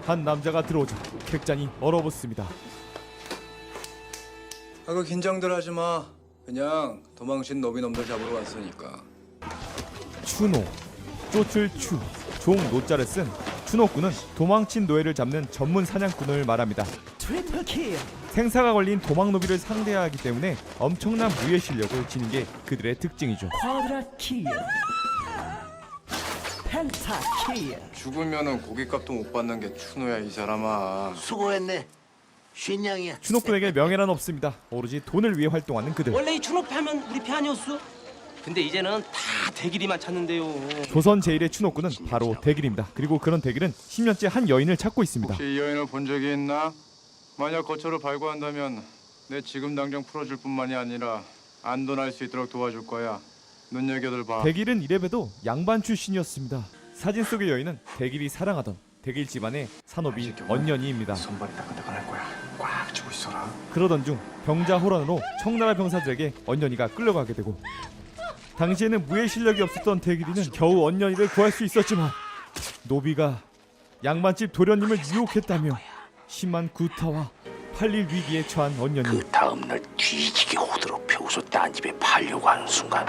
한 남자가 들어오자 객잔이 얼어붙습니다. 그 긴장들 하지 마. 그냥 도망친 노비놈들 잡으러 왔으니까. 추노, 쫓을 추, 종 노자를 쓴 추노꾼은 도망친 노예를 잡는 전문 사냥꾼을 말합니다. 트리플 킬, 생사가 걸린 도망노비를 상대해야 하기 때문에 엄청난 무예 실력을 지닌 게 그들의 특징이죠. 쿼드라 킬, 펜타 킬. 죽으면은 고깃값도 못 받는 게 추노야 이 사람아. 수고했네. 쉰양이야. 추노꾼에게 명예란 없습니다. 오로지 돈을 위해 활동하는 그들. 원래 이 추노피 하면 우리 배 아니었어? 근데 이제는 다 대길이만 찾는데요. 조선 제1의 추노꾼은 바로 대길입니다. 그리고 그런 대길은 10년째 한 여인을 찾고 있습니다. 혹시 이 여인을 본 적이 있나? 만약 거처를 발굴한다면 내 지금 당장 풀어줄 뿐만이 아니라 안돈할 수 있도록 도와줄 거야. 눈여겨들 봐. 대길은 이래봬도 양반 출신이었습니다. 사진 속의 여인은 대길이 사랑하던 대길 집안의 산업이 언년이입니다. 손발이 따끈따끈할 거야. 꽉 쥐고 있어라. 그러던 중 병자 호란으로 청나라 병사들에게 언년이가 끌려가게 되고, 당시에는 무예 실력이 없었던 대길이는 겨우 언년이를 구할 수 있었지만 노비가 양반집 도련님을 유혹했다며 심한 구타와 팔릴 위기에 처한 언년이 그 다음날 뒤지게 호들갑 펴고서 딴 집에 팔려고 하는 순간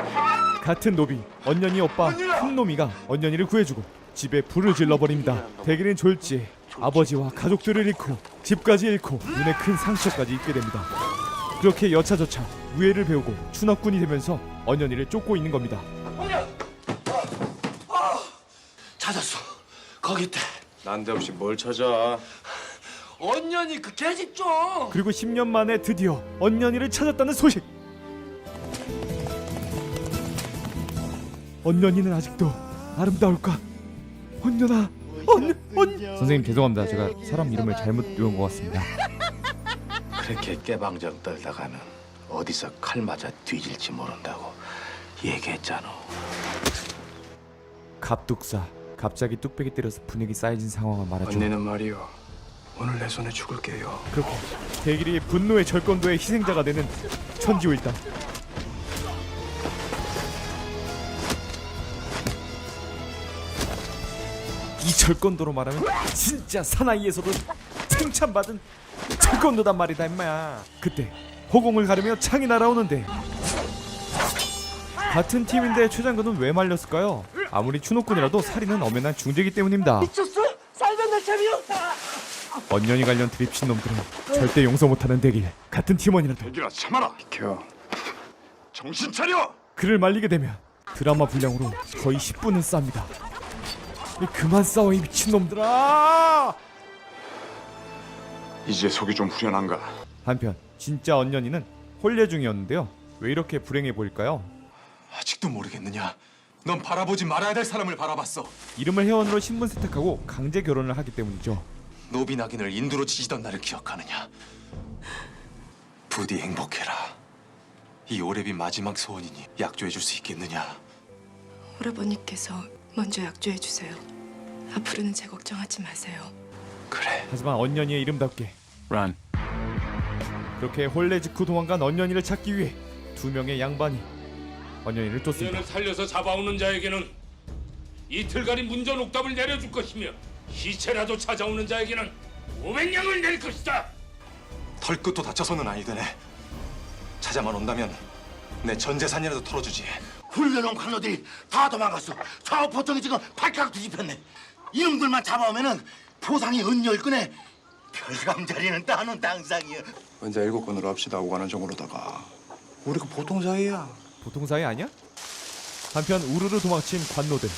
같은 노비 언년이 오빠 흑놈이가 언년이를 구해주고 집에 불을 질러버립니다. 대길은 졸지에 아버지와 가족들을 잃고 집까지 잃고 눈에 큰 상처까지 입게 됩니다. 그렇게 여차저차 무예를 배우고 추노꾼이 되면서 언년이를 쫓고 있는 겁니다. 찾았어. 거기 있대. 난데없이 뭘 찾아? 언년이 그 개집 좀. 그리고 10년 만에 드디어 언년이를 찾았다는 소식. 언년이는 아직도 아름다울까? 언년아, 선생님 죄송합니다. 제가 사람 이름을 잘못 외운 것 같습니다. 그렇게 깨방정 떨다가는 어디서 칼 맞아 뒤질지 모른다고 얘기했잖아. 갑뚝사, 갑자기 뚝배기 때려서 분위기 쌓여진 상황을 말하죠. 언니는 말이요. 오늘 내 손에 죽을게요. 그렇게 대길이 분노의 절권도의 희생자가 되는 천지효일당. 이 절권도로 말하면 진짜 사나이에서도 칭찬받은 절권도단 말이다 임마. 그때 허공을 가르며 창이 날아오는데 같은 팀인데 최장군은 왜 말렸을까요? 아무리 추노꾼이라도 살인은 엄연한 중죄이기 때문입니다. 미쳤어? 살면 날 재미없다. 언년이 관련 드립친 놈들은 절대 용서 못하는 대길. 같은 팀원이라도 대길아 참아라. 비켜. 정신 차려. 그를 말리게 되면 드라마 분량으로 거의 10분은 쌉니다. 그만 싸워 이 미친놈들아! 이제 속이 좀 후련한가? 한편 진짜 언년이는 혼례 중이었는데요. 왜 이렇게 불행해 보일까요? 아직도 모르겠느냐? 넌 바라보지 말아야 될 사람을 바라봤어. 이름을 회원으로 신분 세탁하고 강제 결혼을 하기 때문이죠. 노비 낙인을 인두로 치시던 나를 기억하느냐? 부디 행복해라. 이 오래비 마지막 소원이니 약조해 줄 수 있겠느냐? 오라버니께서 먼저 약조해 주세요. 앞으로는 제 걱정하지 마세요. 그래. 하지만 언년이의 이름답게 그렇게 혼례 직후 도망간 언년이를 찾기 위해 두 명의 양반이 언년이를 쫓습니다. 언년을 살려서 잡아오는 자에게는 이틀간의 문전 옥답을 내려줄 것이며 시체라도 찾아오는 자에게는 500냥을 낼 것이다. 털끝도 다쳐서는 아니 되네. 찾아만 온다면 내 전 재산이라도 털어주지. 훈련원 관노들이 다 도망갔어. 사업포통이 지금 발칵 뒤집혔네. 이놈들만 잡아오면은 포상이 은열끈에 별감자리는 따는 당상이야. 먼저 7건으로 합시다. 오가는 정으로다가. 우리가 보통 사이야. 보통 사이 아니야? 한편 우르르 도망친 관노들.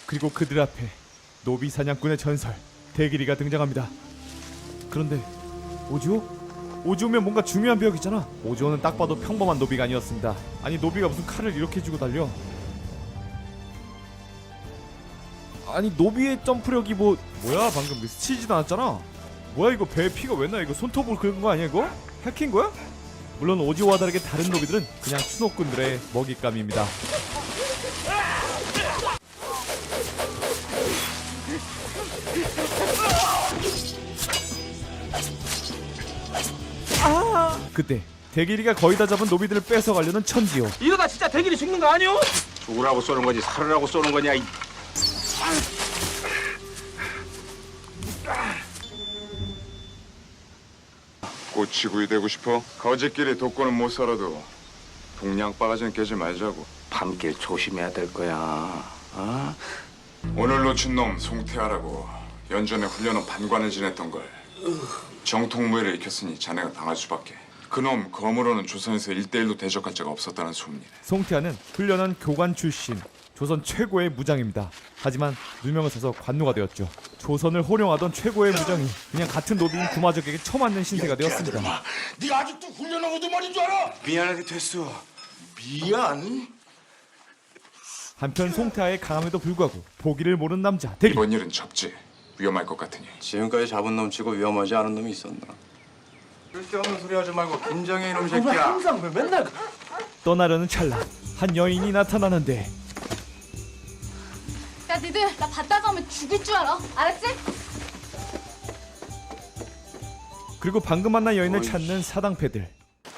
그리고 그들 앞에 노비 사냥꾼의 전설 대길이가 등장합니다. 그런데 오지호? 오지호면 뭔가 중요한 배역이잖아. 오지호는 딱 봐도 평범한 노비가 아니었습니다. 아니 노비가 무슨 칼을 이렇게 쥐고 달려? 아니 노비의 점프력이 뭐야 방금 스치지도 않았잖아. 뭐야 이거 배에 피가 왜 나? 이거 손톱으로 긁은 거 아니야 이거? 해킹 거야? 물론 오지호와 다르게 다른 노비들은 그냥 추노꾼들의 먹잇감입니다. 그때 대길이가 거의 다 잡은 노비들을 뺏어가려는 천지효. 이러다 진짜 대길이 죽는 거 아니오? 죽으라고 쏘는 거지 살으라고 쏘는 거냐? 꼬치구이 되고 싶어? 거지끼리 독고는 못 살아도 동양 바가지는 깨지 말자고. 밤길 조심해야 될 거야. 어? 오늘 놓친 놈 송태하라고 연전에 훈련은 반관을 지냈던 걸 정통무예를 익혔으니 자네가 당할 수밖에. 그놈 검으로는 조선에서 1대1로 대적한 적가 없었다는 소문이네. 송태하는 훈련한 교관 출신, 조선 최고의 무장입니다. 하지만 누명을 써서 관노가 되었죠. 조선을 호령하던 최고의 무장이 그냥 같은 노비인 구마적에게 처맞는 신세가 되었습니다. 네가 아직도 훈련하고도 말인 줄 알아? 미안하게 됐어. 미안? 한편 송태하의 강함에도 불구하고 포기를 모르는 남자 대기. 이번 일은 접지. 위험할 것 같으니. 지금까지 잡은 놈 치고 위험하지 않은 놈이 있었나? 쓸데없는 소리 하지 말고 긴장해 이놈 새끼야. 항상 왜 맨날 떠나려는 찰나 한 여인이 나타나는데 야, 니들 나 받다가 오면 죽일 줄 알아. 알았지? 그리고 방금 만난 여인을 찾는 사당패들.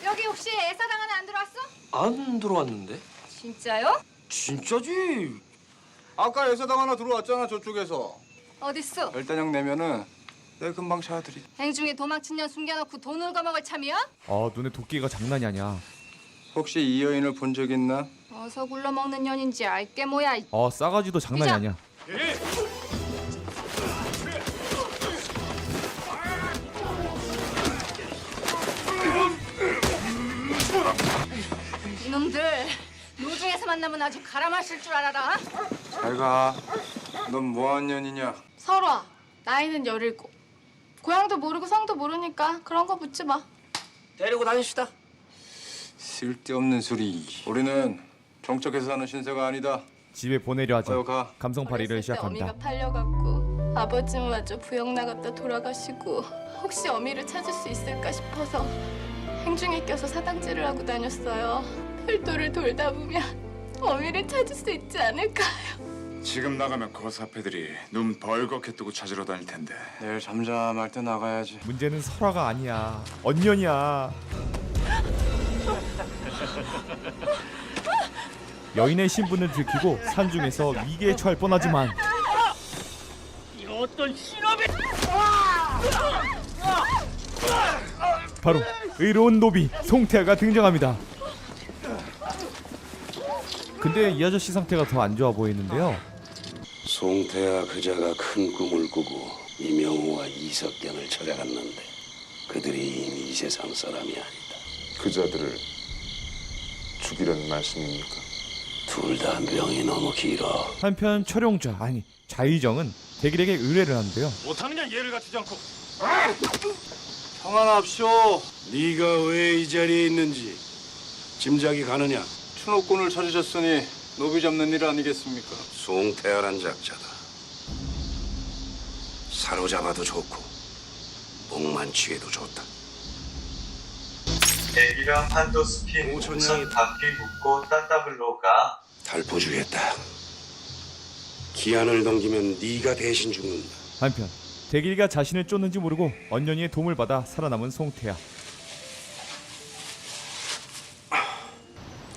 여기 혹시 애사당 하나 안 들어왔어? 안 들어왔는데? 진짜요? 진짜지. 아까 회사당 하나 들어왔잖아 저쪽에서. 어딨어? 열단형 내면은 내 금방 찾아드리. 행중에 도망친 년 숨겨놓고 돈을 거먹을 참이야? 눈에 도끼가 장난이 아니야. 혹시 이 여인을 본 적 있나? 어서 굴러먹는 년인지 알게 뭐야. 싸가지도 장난이 삐져. 아니야. 이놈들 노중에서 만나면 아주 갈아 마실 줄 알아라. 잘 가. 넌 뭐한 년이냐? 설화. 나이는 17. 고향도 모르고 성도 모르니까 그런 거 묻지 마. 데리고 다닙시다. 쓸데없는 소리. 우리는 정적해서 사는 신세가 아니다. 집에 보내려 하자. 어여 가. 감성팔이를 어렸을 때 시작합니다. 어미가 팔려갖고 아버지마저 부역 나갔다 돌아가시고 혹시 어미를 찾을 수 있을까 싶어서 행중에 껴서 사당질을 하고 다녔어요. 별도를 돌다 보면 어미를 찾을 수 있지 않을까요? 지금 나가면 거사패들이 눈 벌겋게 뜨고 찾으러 다닐 텐데. 내일 잠잠할 때 나가야지. 문제는 설화가 아니야. 언년이야. 여인의 신분을 들키고 산중에서 위기에 처할 뻔하지만 바로 의로운 노비 송태하가 등장합니다. 근데 이 아저씨 상태가 더 안 좋아 보이는데요. 송태하 그자가 큰 꿈을 꾸고 이명호와 이석경을 찾아갔는데 그들이 이미 이 세상 사람이 아니다. 그자들을 죽이려는 말씀입니까? 둘 다 명이 너무 길어. 한편 철용자 아니 자의정은 대길에게 의뢰를 하는데요. 못하느냐 얘를 갖추지 않고. 평안합시오. 네가 왜 이 자리에 있는지 짐작이 가느냐? 추노꾼을 찾으셨으니 노비 잡는 일 아니겠습니까? 송태하란 작자다. 사로잡아도 좋고 목만 취해도 좋다. 대기랑 판도스킨 우선 바퀴 묶고 따따블로 가. 달포 주겠다. 기한을 넘기면 네가 대신 죽는다. 한편 대길이가 자신을 쫓는지 모르고 언년이의 도움을 받아 살아남은 송태하.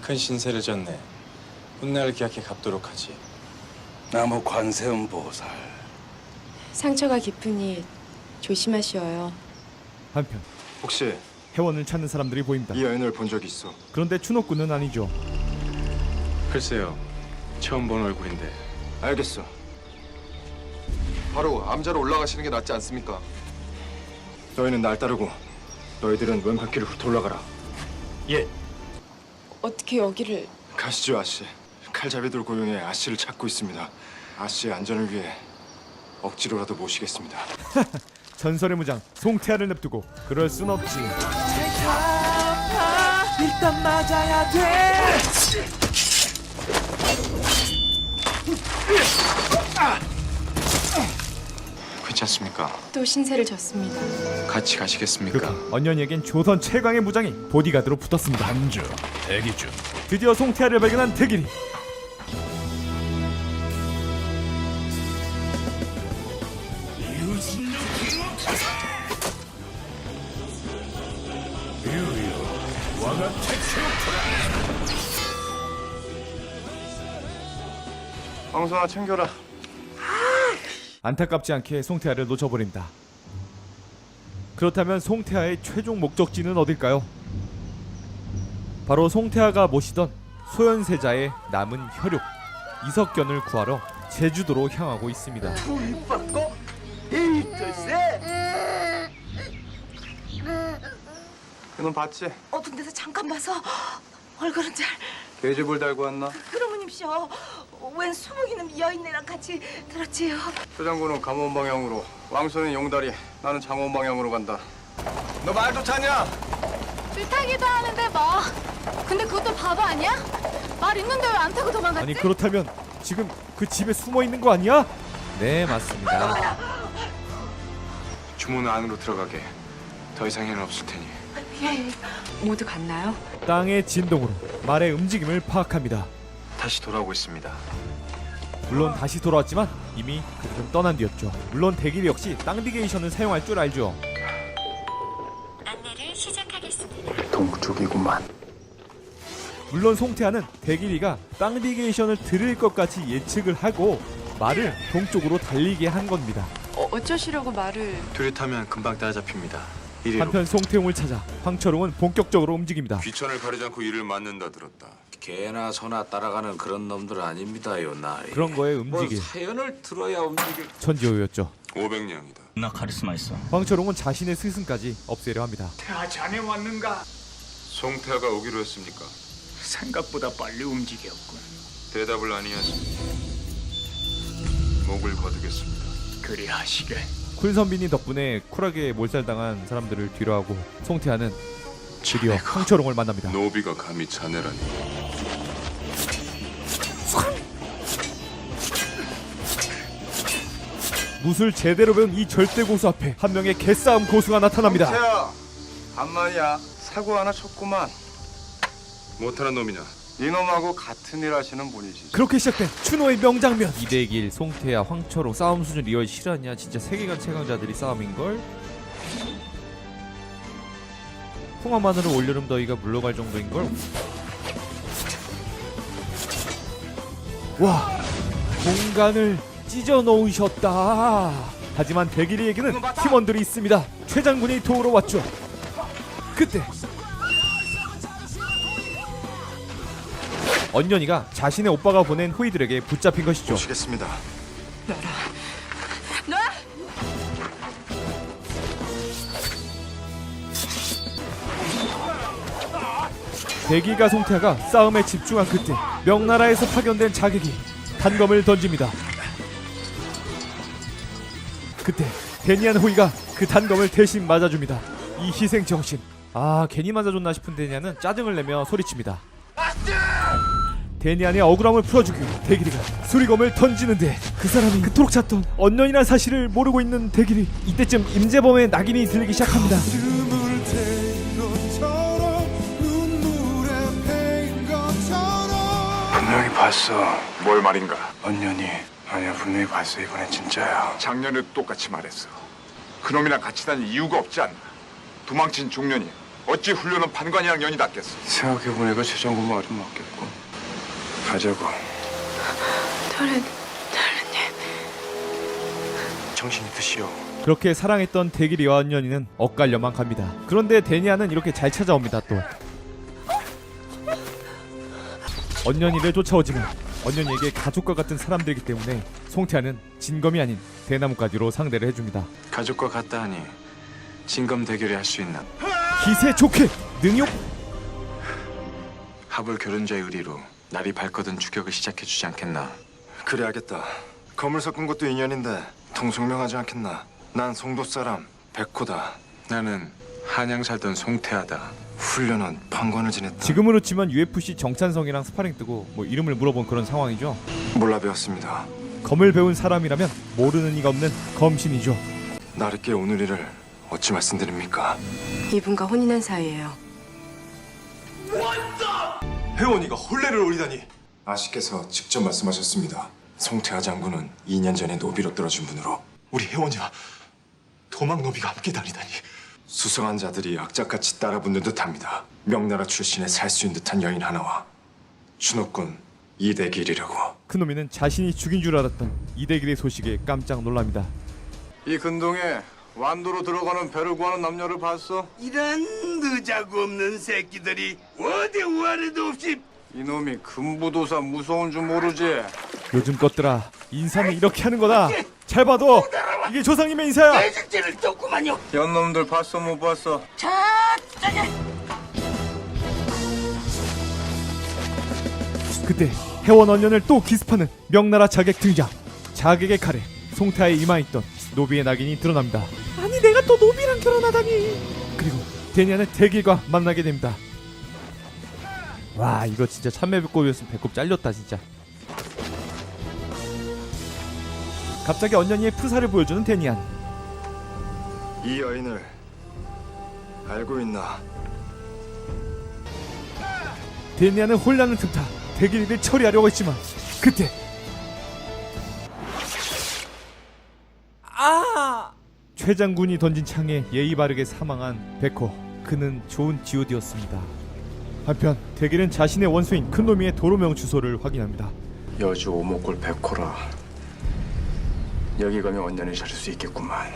큰 신세를 졌네. 훗날 기약해 갚도록 하지. 나무 관세음 보살. 상처가 깊으니 조심하시어요. 한편 혹시 회원을 찾는 사람들이 보입니다. 이 여인을 본 적 있어? 그런데 추노꾼은 아니죠. 글쎄요. 처음 본 얼굴인데. 알겠어. 바로 암자로 올라가시는 게 낫지 않습니까? 너희는 날 따르고 너희들은 왼팔길을 훑어 올라가라. 예. 어떻게 여기를... 가시죠 아씨. 칼잡이들 고용해 아씨를 찾고 있습니다. 아씨의 안전을 위해 억지로라도 모시겠습니다. 전설의 무장 송태하를 냅두고 그럴 순 없지. 일단 맞아야 돼. 괜찮습니까? 또 신세를 졌습니다. 같이 가시겠습니까? 그 언년이에겐 조선 최강의 무장이 보디가드로 붙었습니다. 안주 대기 중. 드디어 송태하를 발견한 대길이. 황소나 챙겨라. 안타깝지 않게 송태아를 놓쳐버립니다. 그렇다면 송태아의 최종 목적지는 어딜까요? 바로 송태아가 모시던 소현세자의 남은 혈육 이석견을 구하러 제주도로 향하고 있습니다. 그놈 봤지? 어떤 데서 잠깐 봐서 얼굴은 잘. 계집을 달고 왔나? 그러므님쇼. 웬 수목이는 여인네랑 같이 들었지요. 소장군은 감원 방향으로, 왕소는 용다리, 나는 장원 방향으로 간다. 너 말도 타냐? 줄타기도 하는데 뭐. 근데 그것도 바보 아니야? 말 있는데 왜 안 타고 도망갔지? 아니 그렇다면 지금 그 집에 숨어 있는 거 아니야? 네 맞습니다. 주문 안으로 들어가게. 더 이상에는 없을 테니. 예. 모두 갔나요? 땅의 진동으로 말의 움직임을 파악합니다. 다시 돌아오고 있습니다. 물론 다시 돌아왔지만 이미 그들은 떠난 뒤였죠. 물론 대길 역시 땅비게이션을 사용할 줄 알죠. 안내를 시작하겠습니다. 동쪽이구만. 물론 송태아는 대길이가 땅비게이션을 들을 것 같이 예측을 하고 말을 동쪽으로 달리게 한 겁니다. 어쩌시려고 말을. 둘이 타면 금방 따라잡힙니다. 이리로. 한편 송태용을 찾아 황철웅은 본격적으로 움직입니다. 귀천을 가리지 않고 이를 맞는다 들었다. 개나 소나 따라가는 그런 놈들 아닙니다요, 나이. 그런 거에 움직일 사연을 들어야 움직일. 천지호였죠. 500냥이다. 나 카리스마 있어. 황철웅은 자신의 스승까지 없애려 합니다. 태아 자네 왔는가? 송태아가 오기로 했습니까? 생각보다 빨리 움직였군. 대답을 아니하시. 목을 거두겠습니다. 그리 하시게. 쿨선빈이 덕분에 쿨하게 몰살당한 사람들을 뒤로하고 송태아는 드디어 황철웅을 만납니다. 노비가 감히 자네라니. 무술 제대로 배운 이 절대 고수 앞에 한 명의 개싸움 고수가 나타납니다. 태야, 반말이야. 사고 하나 쳤구만. 못하는 놈이냐? 이놈하고 같은 일 하시는 분이시지. 그렇게 시작된 추노의 명장면. 이대길, 송태아, 황철웅 싸움 수준 리얼 실화냐? 진짜 세계관 최강자들이 싸움인걸? 풍화만으로 올여름 더위가 물러갈 정도인걸? 와, 공간을 찢어 놓으셨다. 하지만 대길이에게는 팀원들이 있습니다. 최 장군이 도우러 왔죠. 그때 언년이가 자신의 오빠가 보낸 호위들에게 붙잡힌 것이죠. 모시겠습니다. 대기가 송태아가 싸움에 집중한 그때 명나라에서 파견된 자객이 단검을 던집니다. 그때 데니안 호이가 그 단검을 대신 맞아줍니다. 이 희생 정신. 아 괜히 맞아줬나 싶은 데니안은 짜증을 내며 소리칩니다. 데니안의 억울함을 풀어주기 위해 대길이가 수리검을 던지는데 그 사람이 그토록 찾던 언년이란 사실을 모르고 있는 대길이. 이때쯤 임재범의 낙인이 들리기 시작합니다. 분명히 봤어. 뭘 말인가? 언년이. 아니야, 분명히 봤어. 이번엔 진짜야. 작년에 똑같이 말했어. 그놈이랑 같이 다닐 이유가 없지 않나. 도망친 중년이 어찌 훈련은 판관이랑 연이 닿겠어. 생각해보니까 최장군 말이 맞겠고. 가자고. 도련님. 정신이 드시오. 그렇게 사랑했던 대길이와 언년이는 엇갈려만 갑니다. 그런데 데니안은 이렇게 잘 찾아옵니다. 또 언년이를 쫓아오지만 언년이에게 가족과 같은 사람들이기 때문에 송태아는 진검이 아닌 대나무까지로 상대를 해줍니다. 가족과 같다 하니 진검 대결이 할 수 있나? 기세 좋게 능욕. 하불 결혼자의 의리로 날이 밝거든 추격을 시작해주지 않겠나? 그래야겠다. 검을 섞은 것도 인연인데 통성명하지 않겠나? 난 송도 사람 백호다. 나는 한양 살던 송태하다. 훈련은 판관을 지냈다. 지금으로 치면 UFC 정찬성이랑 스파링 뜨고 뭐 이름을 물어본 그런 상황이죠. 몰라 배웠습니다. 검을 배운 사람이라면 모르는 이가 없는 검신이죠. 나르께 오늘 일을 어찌 말씀드립니까? 이분과 혼인한 사이예요. 회원이가 혼례를 올리다니. 아씨께서 직접 말씀하셨습니다. 송태하 장군은 2년 전에 노비로 떨어진 분으로 우리 회원이와 도망 노비가 함께 다니다니. 수성한 자들이 악착같이 따라붙는 듯합니다. 명나라 출신의 살 수 있는 듯한 여인 하나와 추노꾼 이대길이라고. 큰놈이는 자신이 죽인 줄 알았던 이대길의 소식에 깜짝 놀랍니다. 이 근동에 완도로 들어가는 배를 구하는 남녀를 봤어? 이런 느자구 없는 새끼들이 어디 우아래도 없이 이놈이 금부도사 무서운 줄 모르지? 요즘 것들아, 인사는 이렇게 하는 거다. 잘 봐도 이게 조상님의 인사야. 대직제를 떴구만요. 연놈들 봤어 못 봤어? 그때 해원 언년을 또 기습하는 명나라 자객 등장. 자객의 칼에 송태아의 이마에 있던 노비의 낙인이 드러납니다. 아니 내가 또 노비랑 결혼하다니. 그리고 데니아는 대길과 만나게 됩니다. 와 이거 진짜 참매배꼽이었으면 배꼽 잘렸다 진짜. 갑자기 언년이의 프사를 보여주는 데니안. 이 여인을 알고 있나? 데니안은 혼란을 틈타 대길이를 처리하려고 했지만 그때 최 장군이 던진 창에 예의 바르게 사망한 베코. 그는 좋은 지오디였습니다. 한편 대길은 자신의 원수인 큰놈이의 도로명 주소를 확인합니다. 여주 오목골 백호라. 여기 가면 언년이 찾을 수 있겠구만.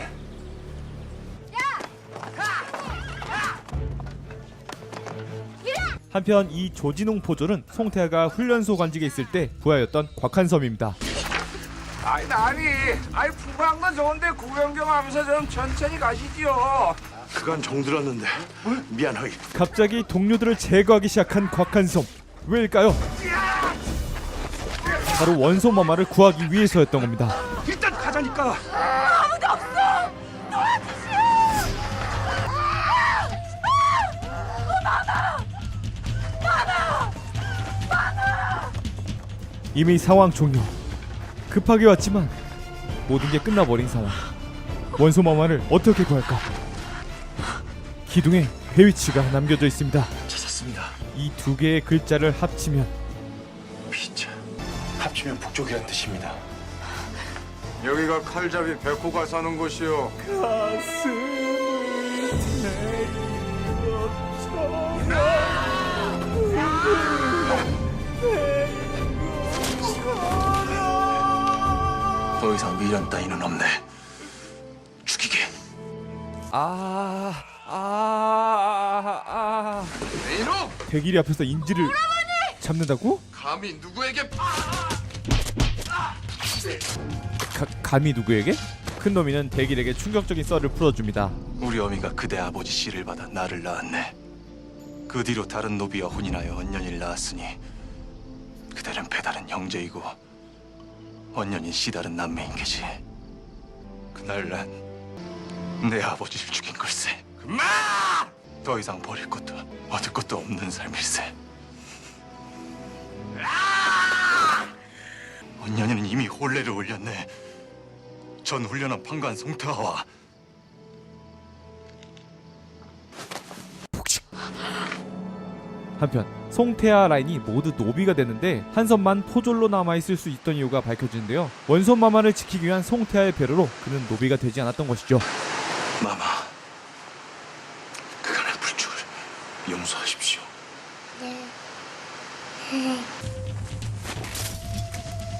한편 이 조진웅 포졸은 송태아가 훈련소 관직에 있을 때 부하였던 곽한섬입니다. 아니 부부한 건 좋은데 구경 좀 하면서 좀 천천히 가시지요. 그간 정들었는데 미안하게. 갑자기 동료들을 제거하기 시작한 곽한섬. 왜일까요? 바로 원소마마를 구하기 위해서였던 겁니다. 일단 가자니까. 이미 상황 종료. 급하게 왔지만 모든 게 끝나버린 상황. 원소마마를 어떻게 구할까? 기둥에 배 위치가 남겨져 있습니다. 찾았습니다. 이 두 개의 글자를 합치면 피자. 합치면 북쪽이란 뜻입니다. 여기가 칼잡이 백호가 사는 곳이요. 더 이상 미련 따위는 없네. 죽이게. 대길이 앞에서 인지를 잡는다고? 감히 누구에게 감히 누구에게? 큰놈이는 대길에게 충격적인 썰을 풀어줍니다. 우리 어미가 그대 아버지 씨를 받아 나를 낳았네. 그 뒤로 다른 노비와 혼인하여 언년이를 낳았으니 그대는 배다른 형제이고 언년이 씨다른 남매인 게지. 그날 난 내 아버지를 죽인 걸세. 그만! 더 이상 버릴 것도 얻을 것도 없는 삶일세. 언년이는 이미 혼례를 올렸네. 전 훈련한 판관 송태화와 한편 송태아 라인이 모두 노비가 됐는데 한섬만 포졸로 남아있을 수 있던 이유가 밝혀지는데요. 원손마마를 지키기 위한 송태아의 배려로 그는 노비가 되지 않았던 것이죠. 마마, 그간의 불축을 용서하십시오.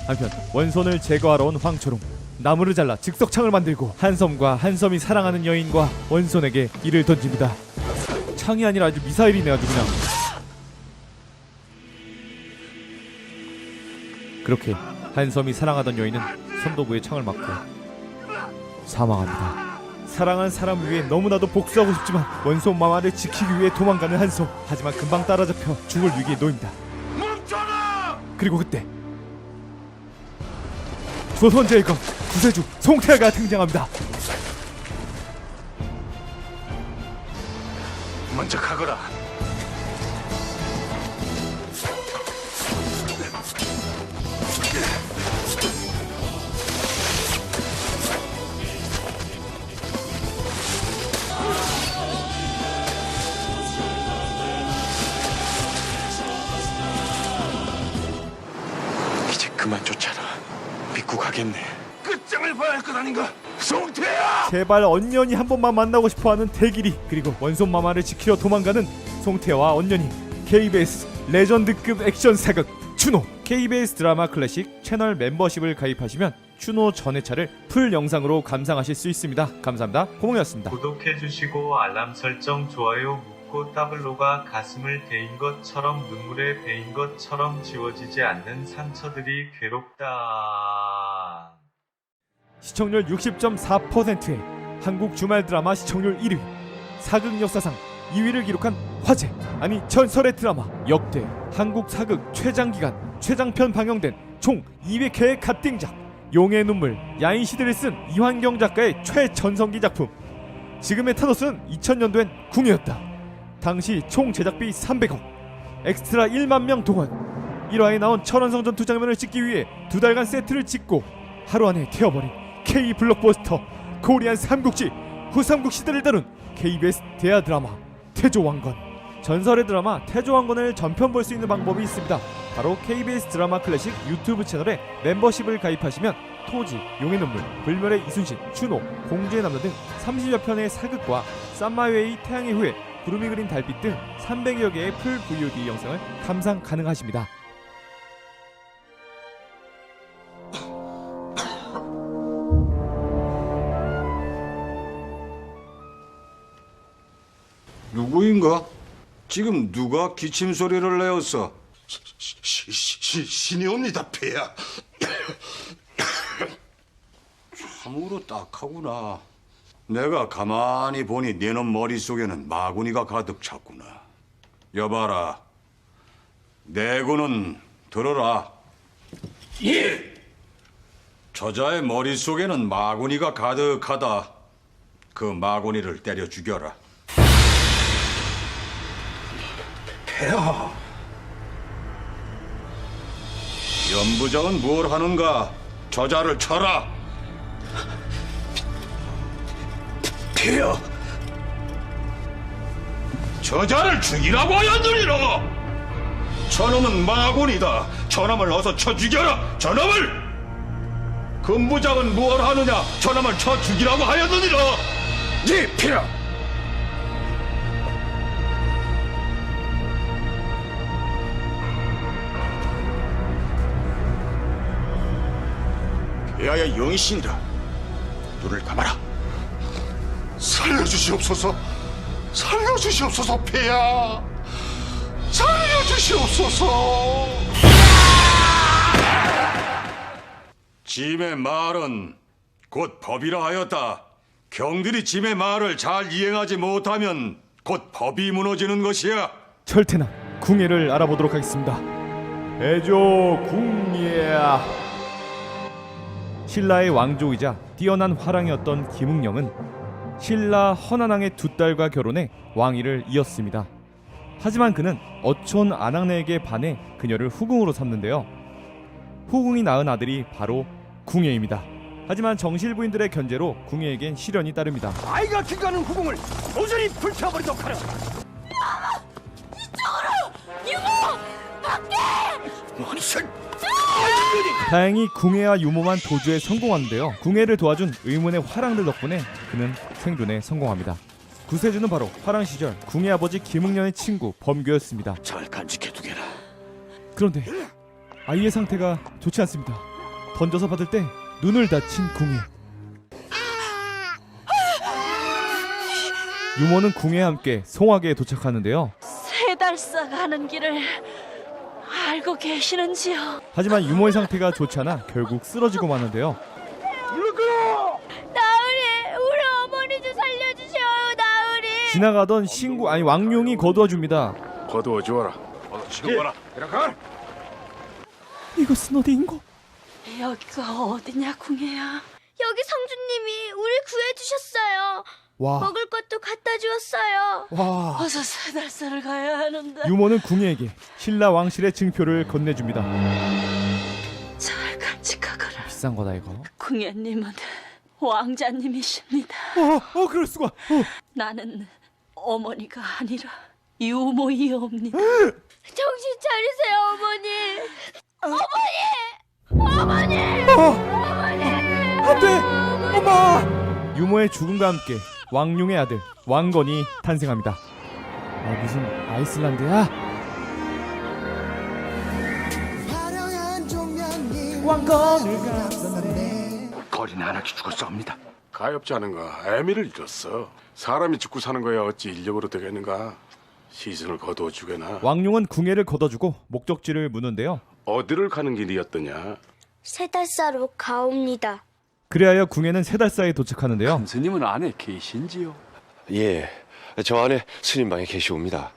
한편 원손을 제거하러 온 황초롱. 나무를 잘라 즉석창을 만들고 한섬과 한섬이 사랑하는 여인과 원손에게 이를 던집니다. 창이 아니라 아주 미사일이네 아주 그냥. 그렇게 한섬이 사랑하던 여인은 선도부의 창을 맞고 사망합니다. 사랑한 사람 위해 너무나도 복수하고 싶지만 원손 마마를 지키기 위해 도망가는 한섬. 하지만 금방 따라잡혀 죽을 위기에 놓입니다. 그리고 그때 조선제일검 구세주 송태아가 등장합니다. 먼저 가거라. 이제 그만 쫓아라. 믿고 가겠네. 끝장을 봐야 할 것 아닌가? 송태야! 제발 언년이 한 번만 만나고 싶어하는 대길이, 그리고 원손마마를 지키려 도망가는 송태와 언년이 KBS 레전드급 액션 사극 준호 KBS 드라마 클래식 채널 멤버십을 가입하시면 추노 전회차를 풀 영상으로 감상하실 수 있습니다. 감사합니다. 고몽이었습니다. 구독해주시고 알람 설정, 좋아요 묻고 따블로가 가슴을 데인 것처럼 눈물에 베인 것처럼 지워지지 않는 상처들이 괴롭다. 시청률 60.4%의 한국 주말 드라마 시청률 1위, 사극 역사상 2위를 기록한 화제, 아니 전설의 드라마, 역대 한국 사극 최장기간 최장편 방영된 총 200회의 갓띵작, 용의 눈물, 야인시대를 쓴 이환경 작가의 최전성기 작품. 지금의 타노스는 2000년도엔 궁예였다. 당시 총 제작비 300억, 엑스트라 1만 명 동원. 1화에 나온 천원성 전투 장면을 찍기 위해 2달간 세트를 짓고 하루 안에 태워버린 K 블록버스터 코리안 삼국지 후삼국 시대를 다룬 KBS 대하 드라마 태조왕건. 전설의 드라마 태조왕건을 전편 볼 수 있는 방법이 있습니다. 바로 KBS 드라마 클래식 유튜브 채널에 멤버십을 가입하시면 토지, 용의 눈물, 불멸의 이순신, 추노, 공주의 남자 등 30여 편의 사극과 쌈마웨이, 태양의 후예, 구름이 그린 달빛 등 300여 개의 풀 VOD 영상을 감상 가능하십니다. 누구인가? 지금 누가 기침 소리를 내었어? 신이옵니다, 폐하. 참으로 딱하구나. 내가 가만히 보니 네놈 머릿속에는 마구니가 가득 찼구나. 여봐라, 내고는 들어라. 예! 저자의 머릿속에는 마구니가 가득하다. 그 마구니를 때려 죽여라. 폐하. 연부장은 뭘 하는가? 저자를 쳐라. 폐하. 저자를 죽이라고 하였느니라. 저놈은 마군이다. 저놈을 어서 쳐 죽여라. 저놈을. 금부장은 뭘 하느냐? 저놈을 쳐 죽이라고 하였느니라. 네, 폐하. 폐하의 영이신이다. 눈을 감아라. 살려주시옵소서. 살려주시옵소서, 폐하. 살려주시옵소서. 짐의 말은 곧 법이라 하였다. 경들이 짐의 말을 잘 이행하지 못하면 곧 법이 무너지는 것이야. 철퇴나 궁예를 알아보도록 하겠습니다. 태조 궁예. 신라의 왕조이자 뛰어난 화랑이었던 김응령은 신라 헌안왕의 두 딸과 결혼해 왕위를 이었습니다. 하지만 그는 어촌 안악내에게 반해 그녀를 후궁으로 삼는데요. 후궁이 낳은 아들이 바로 궁예입니다. 하지만 정실부인들의 견제로 궁예에겐 시련이 따릅니다. 아이가 기가는 후궁을 모조리 불태워버리도록 하라. 이쪽으로! 유모! 밖에! 원신! 다행히 궁예와 유모만 도주에 성공하는데요. 궁예를 도와준 의문의 화랑들 덕분에 그는 생존에 성공합니다. 구세주는 바로 화랑 시절 궁예 아버지 김응년의 친구 범규였습니다. 잘 간직해두게라. 그런데 아이의 상태가 좋지 않습니다. 던져서 받을 때 눈을 다친 궁예. 유모는 궁예와 함께 송악에 도착하는데요. 세달사 가는 길을 알고 계시는지요? 하지만 유모의 상태가 좋지 않아 결국 쓰러지고 마는데요. 나으리! 우리 어머니 좀 살려주세요, 나으리! 지나가던 신구 아니 왕룡이 거두어줍니다. 거두어 주어라. 어서 지금 가라. 이라가. 이것은 어디인고? 여기가 어디냐, 궁예야? 여기 성주님이 우리 구해주셨어요. 와. 먹을 것도 갖다 주었어요. 와. 어서 세달사를 가야 하는데. 유모는 궁예에게 신라 왕실의 증표를 건네줍니다. 잘 간직하거라. 비싼 거다 이거. 궁예님은 왕자님이십니다. 그럴 수가. 나는 어머니가 아니라 유모이옵니다. 정신 차리세요, 어머니. 어머니! 어머니! 안돼! 엄마! 유모의 죽음과 함께 왕룡의 아들 왕건이 탄생합니다. 무슨 아이슬란드야? 너를 감싸네. 거린 하나 죽었사옵니다. 가엾지 않은가? 애미를 잃었어. 사람이 죽고 사는 거야 어찌 인력으로 되겠는가? 시선을 거둬주게나. 왕룡은 궁예를 걷어주고 목적지를 묻는데요. 어디를 가는 길이었더냐? 세달사로 가옵니다. 그리하여 궁예는 세달사에 도착하는데요. 스님은 안에 계신지요? 예, 저 안에 스님방에 계시옵니다.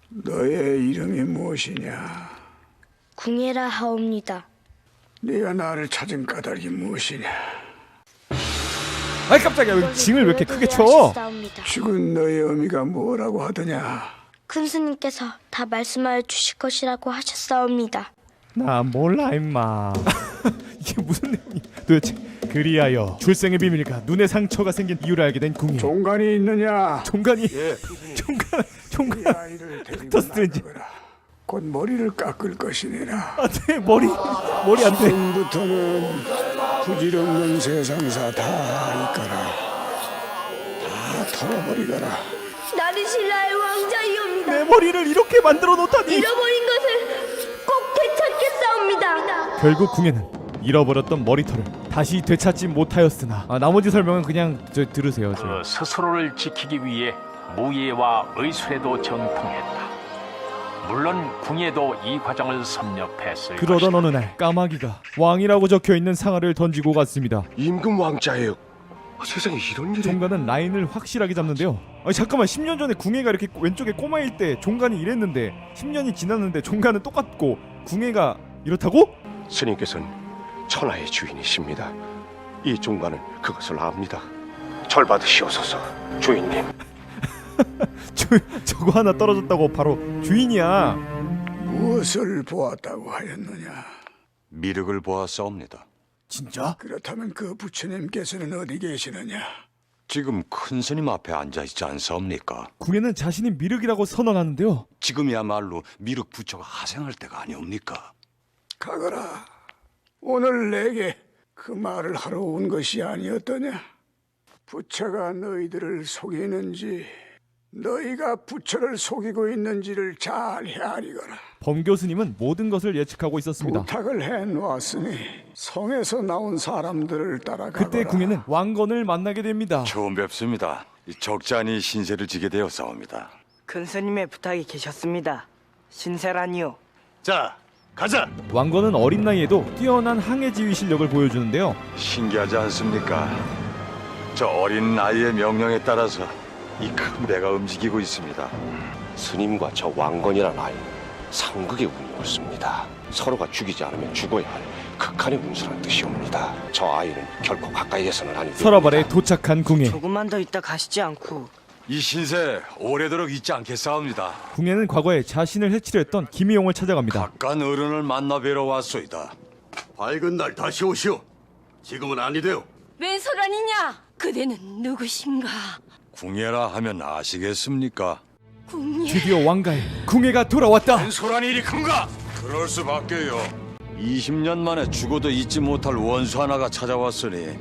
너의 이름이 무엇이냐? 궁예라 하옵니다. 네가 나를 찾은 까닭이 무엇이냐? 아이 깜짝이야. 왜 징을 왜 이렇게 크게 쳐? 죽은 너의 의미가 뭐라고 하더냐? 큰 스님께서 다 말씀하여 주실 것이라고 하셨사옵니다. 나 몰라 임마. 이게 무슨 내용이 도대체. 그리하여 출생의 비밀과 눈에 상처가 생긴 이유를 알게 된 궁예. 종간이 있느냐? 종간이 예. 종간 닥터 스트레인지. 곧 머리를 깎을 것이니라. 안돼 머리 안 돼. 지금부터는 부질없는 세상사 다 이까라. 다 털어버리거라. 나는 신라의 왕자이옵니다. 내 머리를 이렇게 만들어 놓다니. 잃어버린 것을 꼭 되찾겠사옵니다. 결국 궁예는 잃어버렸던 머리털을 다시 되찾지 못하였으나 나머지 설명은 그냥 들으세요. 그 스스로를 지키기 위해 무예와 의술에도 정통했다. 물론 궁예도 이 과정을 섭렵했을 그러던 것이다. 어느 날 까마귀가 왕이라고 적혀있는 상아를 던지고 갔습니다. 임금 왕자예요. 세상에 이런 일이. 종간은 라인을 확실하게 잡는데요. 아니 잠깐만 10년 전에 궁예가 이렇게 왼쪽에 꼬마일 때 종간이 이랬는데 10년이 지났는데 종간은 똑같고 궁예가 이렇다고? 스님께서는 천하의 주인이십니다. 이 종간은 그것을 압니다. 절 받으시옵소서, 주인님. 저거 하나 떨어졌다고 바로 주인이야. 무엇을 보았다고 하였느냐? 미륵을 보았사옵니다. 진짜? 그렇다면 그 부처님께서는 어디 계시느냐? 지금 큰 스님 앞에 앉아있지 않사옵니까? 궁예는 자신이 미륵이라고 선언하는데요. 지금이야말로 미륵 부처가 하생할 때가 아니옵니까? 가거라. 오늘 내게 그 말을 하러 온 것이 아니었더냐? 부처가 너희들을 속이는지 너희가 부처를 속이고 있는지를 잘 헤아리거라. 범교 스님은 모든 것을 예측하고 있었습니다. 부탁을 해놓았으니 성에서 나온 사람들을 따라가거라. 그때 궁예는 왕건을 만나게 됩니다. 처음 뵙습니다. 적잖이 신세를 지게 되었사옵니다. 큰 스님의 부탁이 계셨습니다. 신세라니요. 자, 가자. 왕건은 어린 나이에도 뛰어난 항해 지휘 실력을 보여주는데요. 신기하지 않습니까? 저 어린 나이의 명령에 따라서 이 큰 배가 움직이고 있습니다. 스님과 저 왕건이란 아이는 상극의 운이었습니다. 서로가 죽이지 않으면 죽어야 할 극한의 운수란 뜻이옵니다. 저 아이는 결코 가까이에서는 아니 됩니다. 서랍 아래 도착한 궁예. 조금만 더 있다 가시지 않고 이 신세 오래도록 잊지 않겠사옵니다. 궁예는 과거에 자신을 해치려 했던 김희용을 찾아갑니다. 각간 어른을 만나 뵈러 왔소이다. 밝은 날 다시 오시오. 지금은 아니되오. 웬 소란이냐? 그대는 누구신가? 궁예라 하면 아시겠습니까? 궁예. 드디어 왕가에 궁예가 돌아왔다. 소란이 이리 큰가? 그럴 수밖에요. 20년 만에 죽어도 잊지 못할 원수 하나가 찾아왔으니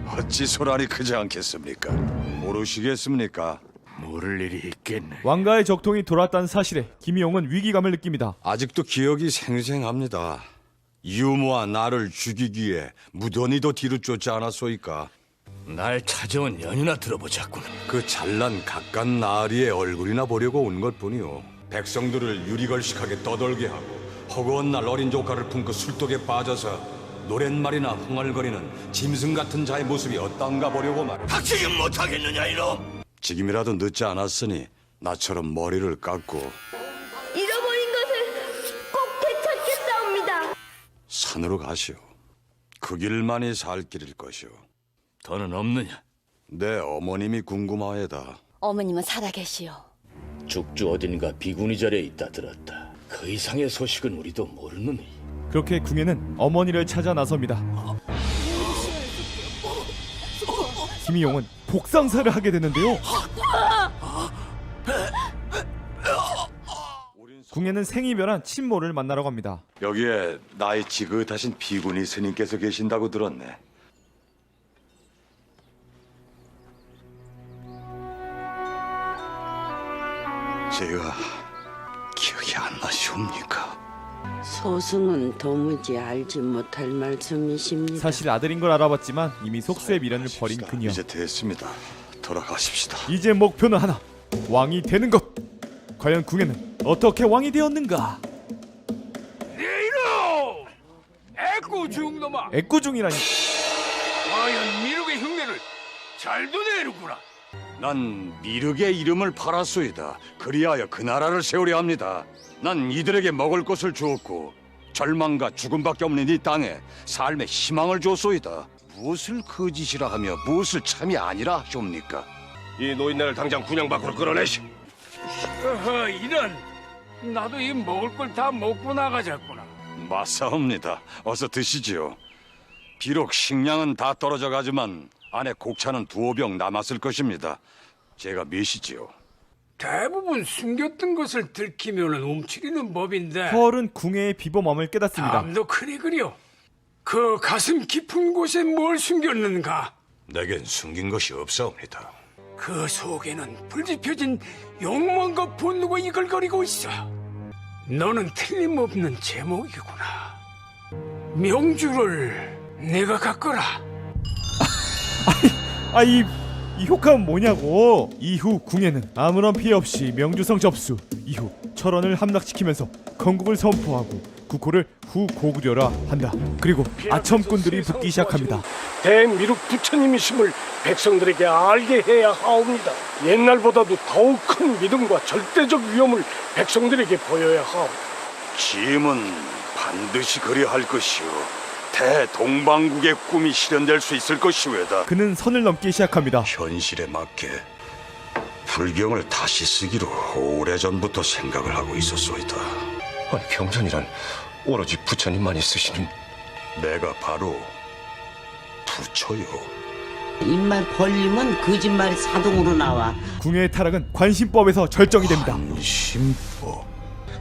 어찌 소란이 크지 않겠습니까? 모르시겠습니까? 모를 일이 있겠네. 왕가의 적통이 돌아왔다는 사실에 김희용은 위기감을 느낍니다. 아직도 기억이 생생합니다. 유모와 나를 죽이기 위해 무던히도 뒤로 쫓지 않았소이까? 날 찾아온 연유나 들어보자꾸나. 그 잘난 각간 나으리의 얼굴이나 보려고 온 것뿐이오. 백성들을 유리걸식하게 떠돌게 하고 허구한 날 어린 조카를 품고 술독에 빠져서 노랫말이나 흥얼거리는 짐승 같은 자의 모습이 어떤가 보려고 말이오. 닥치긴 못하겠느냐 이놈. 지금이라도 늦지 않았으니 나처럼 머리를 깎고 잃어버린 것을 꼭 되찾겠사옵니다. 산으로 가시오. 그 길만이 살 길일 것이오. 더는 없느냐? 내 어머님이 궁금하에다. 어머님은 살아계시오. 죽주 어딘가 비구니 자리에 있다 들었다. 그 이상의 소식은 우리도 모르느니. 그렇게 궁예는 어머니를 찾아 나섭니다. 김희용은 복상사를 하게 되는데요. 궁예는 생이별한 친모를 만나러 갑니다. 여기에 나이 지긋하신 비구니 스님께서 계신다고 들었네. 제가 기억이 안 나시옵니까? 소승은 도무지 알지 못할 말씀이십니다. 사실 아들인 걸 알아봤지만 이미 속수의 미련을 버린 그녀. 이제 됐습니다. 돌아가십시다. 이제 목표는 하나, 왕이 되는 것. 과연 궁예는 어떻게 왕이 되었는가? 이놈! 애꾸중놈아! 애꾸중이라니. 과연 미륵의 흉내를 잘도 내는구나. 난 미륵의 이름을 팔았소이다. 그리하여 그 나라를 세우려 합니다. 난 이들에게 먹을 것을 주었고 절망과 죽음밖에 없는 이 땅에 삶의 희망을 줬소이다. 무엇을 거짓이라 하며 무엇을 참이 아니라 하옵니까? 이 노인네를 당장 군영 밖으로 끌어내시. 어허, 이런. 나도 이 먹을 걸 다 먹고 나가자꾸나. 맞사옵니다. 어서 드시지요. 비록 식량은 다 떨어져 가지만 안에 곡차는 2-5병 남았을 것입니다. 제가 몇이지요? 대부분 숨겼던 것을 들키면 움츠리는 법인데. 펄은 궁예의 비범함을 깨닫습니다. 다음도 그리 그려. 그 가슴 깊은 곳에 뭘 숨겼는가? 내겐 숨긴 것이 없사옵니다. 그 속에는 불지펴진 욕망과 분노가 이글거리고 있어. 너는 틀림없는 제목이구나. 명주를 내가 갖거라. 이 효과는 뭐냐고. 이후 궁예는 아무런 피해 없이 명주성 접수. 이후 철원을 함락시키면서 건국을 선포하고 국호를 후고구려라 한다. 그리고 아첨꾼들이 붙기 시작합니다. 대미륵 부처님이심을 백성들에게 알게 해야 하옵니다. 옛날보다도 더욱 큰 믿음과 절대적 위엄을 백성들에게 보여야 하오. 짐은 반드시 그리할 것이오. 대동방국의 꿈이 실현될 수 있을 것이외다. 그는 선을 넘기 시작합니다. 현실에 맞게 불경을 다시 쓰기로 오래전부터 생각을 하고 있었소이다. 아니, 경전이란 오로지 부처님만이 쓰시는. 내가 바로 부처요. 입만 벌리면 거짓말이 자동으로 나와. 궁예의 타락은 관심법에서 절정이 됩니다. 관심법.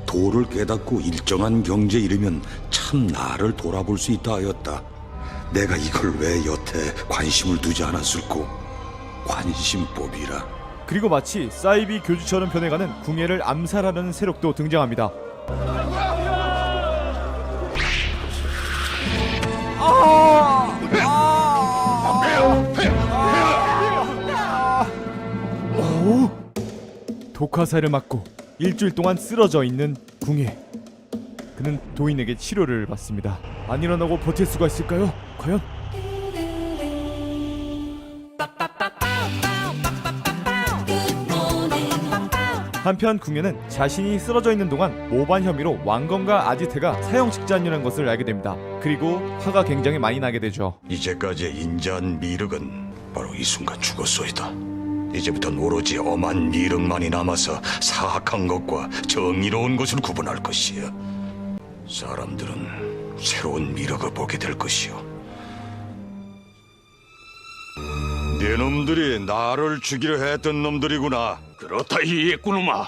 도를 깨닫고 일정한 경지에 이르면 참 나를 돌아볼 수 있다 하였다. 내가 이걸 왜 여태 관심을 두지 않았을꼬? 관심법이라. 그리고 마치 사이비 교주처럼 변해가는 궁예를 암살하려는 세력도 등장합니다. 오! 독화살을 맞고 일주일 동안 쓰러져 있는 궁예. 그는 도인에게 치료를 받습니다. 안 일어나고 버틸 수가 있을까요? 과연? 한편 궁예는 자신이 쓰러져 있는 동안 모반 혐의로 왕건과 아지트가 사형 직전이라는 것을 알게 됩니다. 그리고 화가 굉장히 많이 나게 되죠. 이제까지 인자한 미륵은 바로 이 순간 죽었소이다. 이제부터는 오로지 엄한 미륵만이 남아서 사악한 것과 정의로운 것을 구분할 것이야. 사람들은 새로운 미륵을 보게 될 것이오. 네 놈들이 나를 죽이려 했던 놈들이구나. 그렇다 이 애꾸놈아.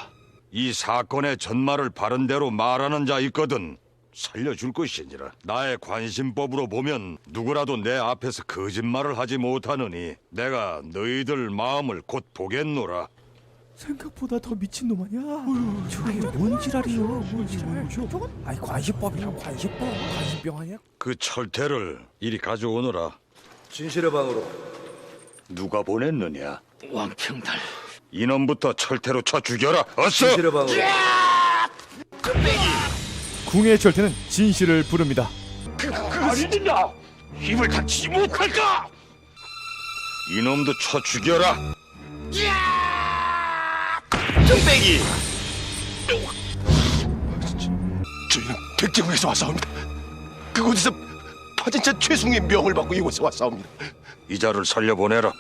이 사건의 전말을 바른 대로 말하는 자 있거든. 살려줄 것이니라. 나의 관심법으로 보면 누구라도 내 앞에서 거짓말을 하지 못하느니 내가 너희들 마음을 곧 보겠노라. 생각보다 더 미친놈 아니야? 저게 뭔 지랄이요? 뭔 지랄이죠? 아니 관심법이야. 관심병 아니야? 그 철퇴를 이리 가져오너라. 진실의 방으로. 누가 보냈느냐? 왕평달. 이놈부터 철퇴로 쳐 죽여라. 어서! 진실의 방으로. 궁예의 철퇴는 진실을 부릅니다. 아니든가 힘을 갖추지 못할까? 이놈도 쳐 죽여라. 뚝배기. 저희는 백제국에서 왔사옵니다. 그곳에서 파진차 최승의 명을 받고 이곳에 왔사옵니다. 이자를 살려보내라.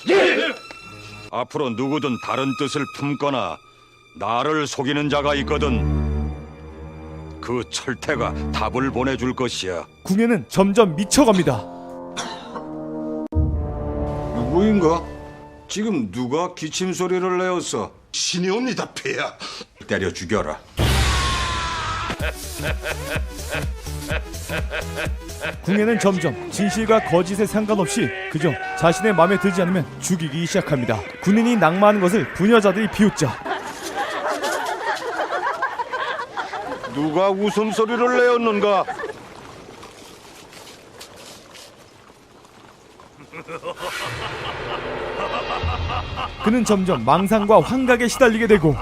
예! 앞으로 누구든 다른 뜻을 품거나 나를 속이는 자가 있거든 그 철퇴가 답을 보내줄 것이야. 궁예는 점점 미쳐갑니다. 누구인가? 지금 누가 기침 소리를 내었어? 신이 옵니다, 폐하. 때려 죽여라. 궁예는 점점 진실과 거짓에 상관없이 그저 자신의 마음에 들지 않으면 죽이기 시작합니다. 군인이 낙마하는 것을 부녀자들이 비웃자 누가 웃음소리를 내었는가? 그는 점점 망상과 환각에 시달리게 되고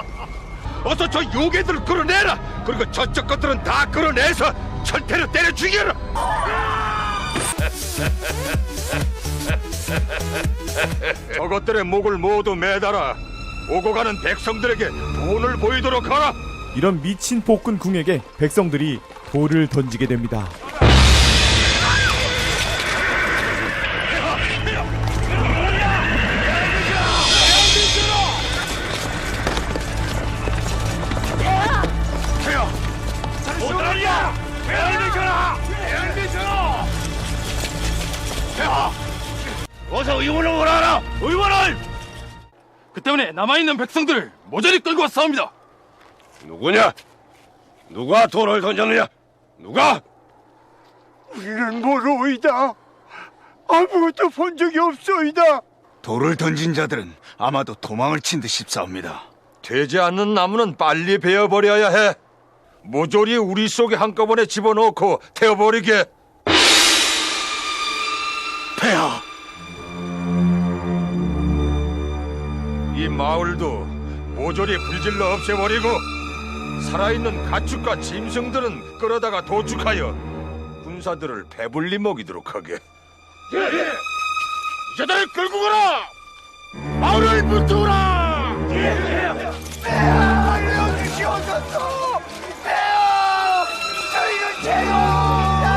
어서 저 요괴들을 끌어내라. 그리고 저쪽 것들은 다 끌어내서 철퇴로 때려 죽여라. 저것들의 목을 모두 매달아 오고 가는 백성들에게 돈을 보이도록 하라. 이런 미친 복근 궁에게 백성들이 돌을 던지게 됩니다. 어서 의원을 오라라. 의원을! 그 때문에 남아있는 백성들을 모조리 끌고 왔사옵니다. 누구냐? 누가 돌을 던졌느냐? 누가? 우리는 모르오이다. 아무것도 본 적이 없소이다. 돌을 던진 자들은 아마도 도망을 친 듯 싶사옵니다. 되지 않는 나무는 빨리 베어버려야 해. 모조리 우리 속에 한꺼번에 집어넣고 태워버리게. 폐하! 이 마을도 모조리 불질러 없애버리고 살아있는 가축과 짐승들은 끌어다가 도축하여 군사들을 배불리 먹이도록 하게. 이자들을 끌고 가라! 마을을 불태우라! 살려주시옵소서! 폐하! 저희는 죄송합니다!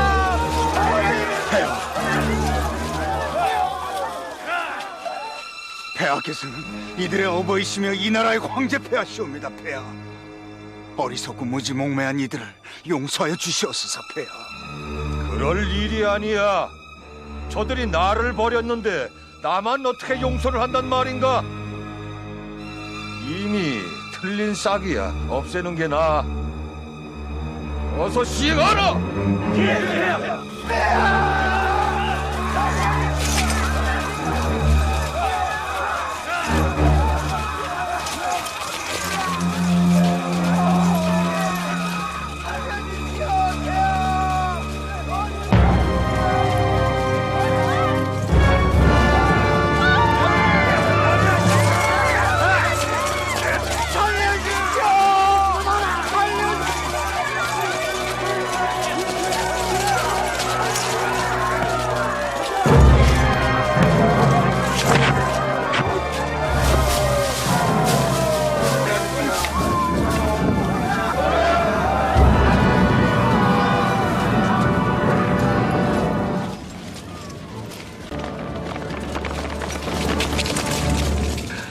폐하께서는 이들의 어버이시며 이 나라의 황제 폐하시옵니다. 폐하, 어리석고 무지몽매한 이들을 용서하여 주시옵소서. 폐하. 그럴 일이 아니야. 저들이 나를 버렸는데 나만 어떻게 용서를 한단 말인가? 이미 틀린 싹이야. 없애는 게 나아. 어서 시행하라!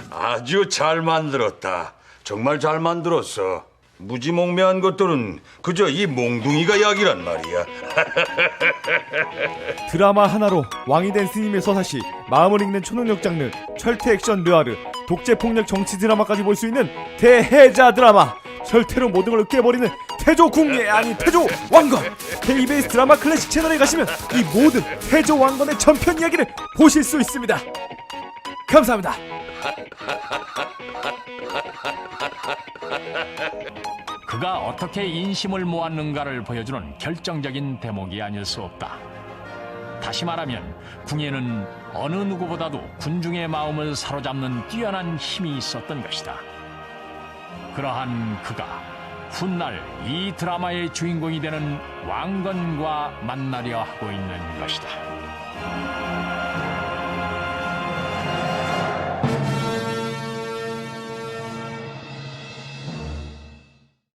아주 잘 만들었다. 정말 잘 만들었어. 무지몽매한 것들은 그저 이 몽둥이가 약이란 말이야. 드라마 하나로 왕이 된 스님의 서사시, 마음을 읽는 초능력 장르, 철퇴 액션 르아르, 독재 폭력 정치 드라마까지 볼 수 있는 대해자 드라마. 철퇴로 모든 걸 깨버리는 태조 궁예 아니 태조 왕건. KBS 드라마 클래식 채널에 가시면 이 모든 태조 왕건의 전편 이야기를 보실 수 있습니다. 감사합니다. 그가 어떻게 인심을 모았는가를 보여주는 결정적인 대목이 아닐 수 없다. 다시 말하면 궁예는 어느 누구보다도 군중의 마음을 사로잡는 뛰어난 힘이 있었던 것이다. 그러한 그가 훗날 이 드라마의 주인공이 되는 왕건과 만나려 하고 있는 것이다.